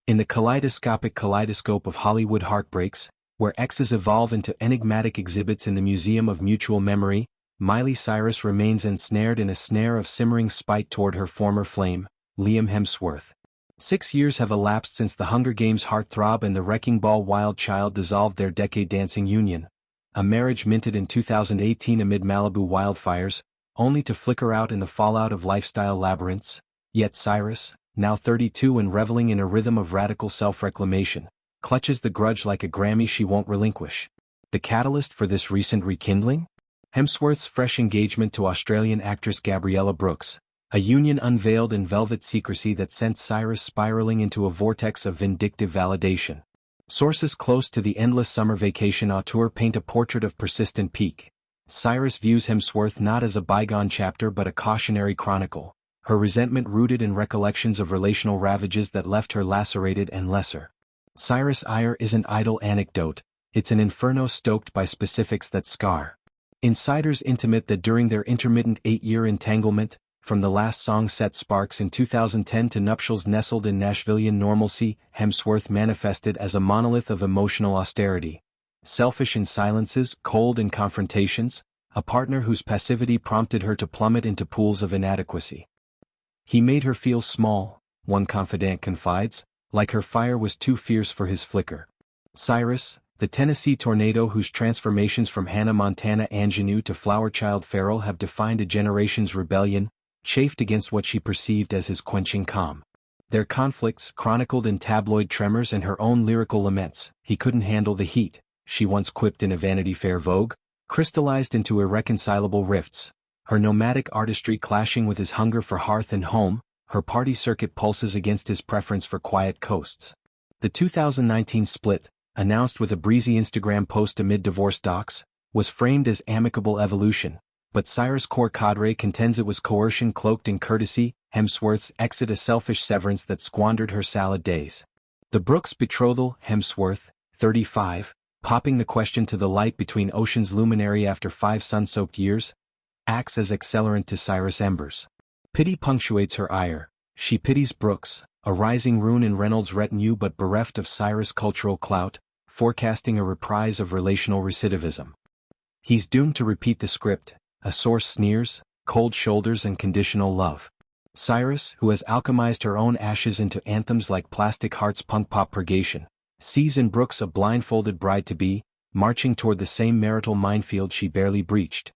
In the kaleidoscope of Hollywood heartbreaks, where exes evolve into enigmatic exhibits in the Museum of Mutual Memory, Miley Cyrus remains ensnared in a snare of simmering spite toward her former flame, Liam Hemsworth. 6 years have elapsed since the Hunger Games heartthrob and the Wrecking Ball wild child dissolved their decade-dancing union. A marriage minted in 2018 amid Malibu wildfires, only to flicker out in the fallout of lifestyle labyrinths. Yet Cyrus, now 32 and reveling in a rhythm of radical self-reclamation, clutches the grudge like a Grammy she won't relinquish. The catalyst for this recent rekindling? Hemsworth's fresh engagement to Australian actress Gabriella Brooks, a union unveiled in velvet secrecy that sent Cyrus spiraling into a vortex of vindictive validation. Sources close to the endless summer vacation auteur paint a portrait of persistent pique. Cyrus views Hemsworth not as a bygone chapter but a cautionary chronicle, her resentment rooted in recollections of relational ravages that left her lacerated and lesser. Cyrus' ire isn't idle anecdote, it's an inferno stoked by specifics that scar. Insiders intimate that during their intermittent 8-year entanglement, from the last song set sparks in 2010 to nuptials nestled in Nashvilleian normalcy, Hemsworth manifested as a monolith of emotional austerity. Selfish in silences, cold in confrontations, a partner whose passivity prompted her to plummet into pools of inadequacy. He made her feel small, one confidant confides, like her fire was too fierce for his flicker. Cyrus, the Tennessee tornado whose transformations from Hannah Montana ingenue to flower child feral have defined a generation's rebellion, chafed against what she perceived as his quenching calm. Their conflicts, chronicled in tabloid tremors and her own lyrical laments, he couldn't handle the heat, she once quipped in a Vanity Fair Vogue, crystallized into irreconcilable rifts, her nomadic artistry clashing with his hunger for hearth and home, her party circuit pulses against his preference for quiet coasts. The 2019 split, announced with a breezy Instagram post amid divorce docs, was framed as amicable evolution, but Cyrus' core cadre contends it was coercion cloaked in courtesy, Hemsworth's exit a selfish severance that squandered her salad days. The Brooks betrothal, Hemsworth, 35, popping the question to the light between Ocean's luminary after 5 sun-soaked years, acts as accelerant to Cyrus' embers. Pity punctuates her ire. She pities Brooks, a rising rune in Reynolds' retinue but bereft of Cyrus' cultural clout, forecasting a reprise of relational recidivism. He's doomed to repeat the script, a source sneers, cold shoulders and conditional love. Cyrus, who has alchemized her own ashes into anthems like Plastic Heart's punk pop purgation, sees in Brooks a blindfolded bride-to-be, marching toward the same marital minefield she barely breached.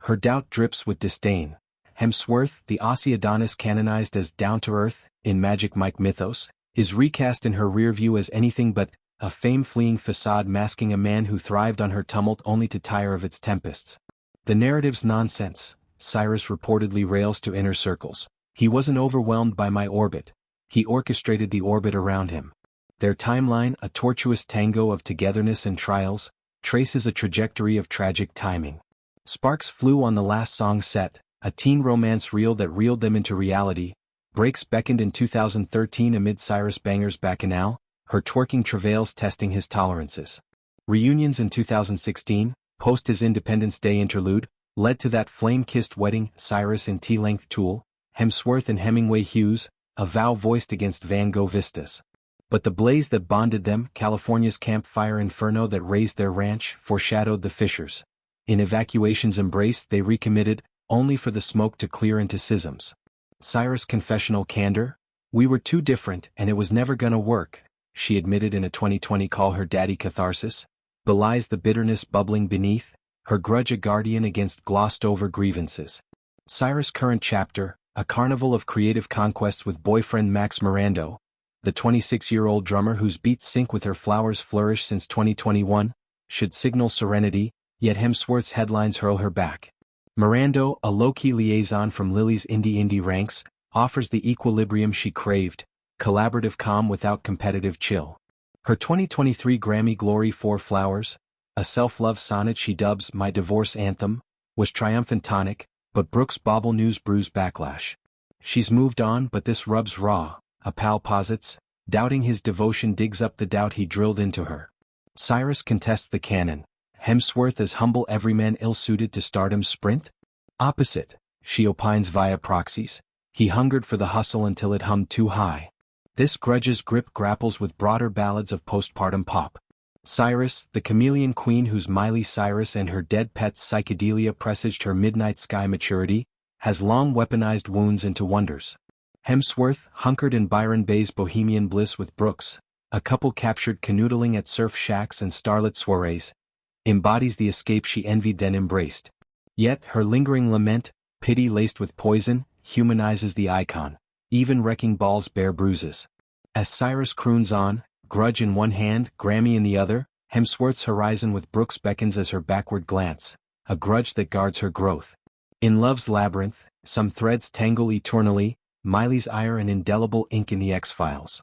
Her doubt drips with disdain. Hemsworth, the Aussie Adonis canonized as down-to-earth, in Magic Mike mythos, is recast in her rear view as anything but a fame-fleeing facade masking a man who thrived on her tumult only to tire of its tempests. The narrative's nonsense, Cyrus reportedly rails to inner circles. He wasn't overwhelmed by my orbit. He orchestrated the orbit around him. Their timeline, a tortuous tango of togetherness and trials, traces a trajectory of tragic timing. Sparks flew on the last song set, a teen romance reel that reeled them into reality. Breaks beckoned in 2013 amid Cyrus Banger's Bacchanal, her twerking travails testing his tolerances. Reunions in 2016, post his Independence Day interlude, led to that flame-kissed wedding. Cyrus in T-length tulle, Hemsworth in Hemingway hues, a vow voiced against Van Gogh vistas. But the blaze that bonded them, California's campfire inferno that raised their ranch, foreshadowed the fissures. In evacuation's embrace they recommitted, only for the smoke to clear into schisms. Cyrus' confessional candor? We were too different and it was never gonna work, she admitted in a 2020 Call Her Daddy catharsis, belies the bitterness bubbling beneath, her grudge a guardian against glossed-over grievances. Cyrus' current chapter, a carnival of creative conquests with boyfriend Maxx Morando, the 26-year-old drummer whose beats sync with her flowers flourish since 2021, should signal serenity, yet Hemsworth's headlines hurl her back. Morando, a low-key liaison from Lily's indie ranks, offers the equilibrium she craved, collaborative calm without competitive chill. Her 2023 Grammy Glory 4 Flowers, a self-love sonnet she dubs My Divorce Anthem, was triumphant tonic, but Brooks' bauble news brews backlash. She's moved on but this rubs raw, a pal posits, doubting his devotion digs up the doubt he drilled into her. Cyrus contests the canon. Hemsworth as humble everyman ill-suited to stardom's sprint? Opposite, she opines via proxies. He hungered for the hustle until it hummed too high. This Grudge's grip grapples with broader ballads of postpartum pop. Cyrus, the chameleon queen whose Miley Cyrus and her dead pet's psychedelia presaged her midnight sky maturity, has long weaponized wounds into wonders. Hemsworth, hunkered in Byron Bay's bohemian bliss with Brooks, a couple captured canoodling at surf shacks and starlit soirees, embodies the escape she envied then embraced. Yet her lingering lament, pity laced with poison, humanizes the icon, even wrecking balls bear bruises. As Cyrus croons on, Grudge in one hand, Grammy in the other, Hemsworth's horizon with Brooks beckons as her backward glance, a grudge that guards her growth. In love's labyrinth, some threads tangle eternally, Miley's ire an indelible ink in the X-Files.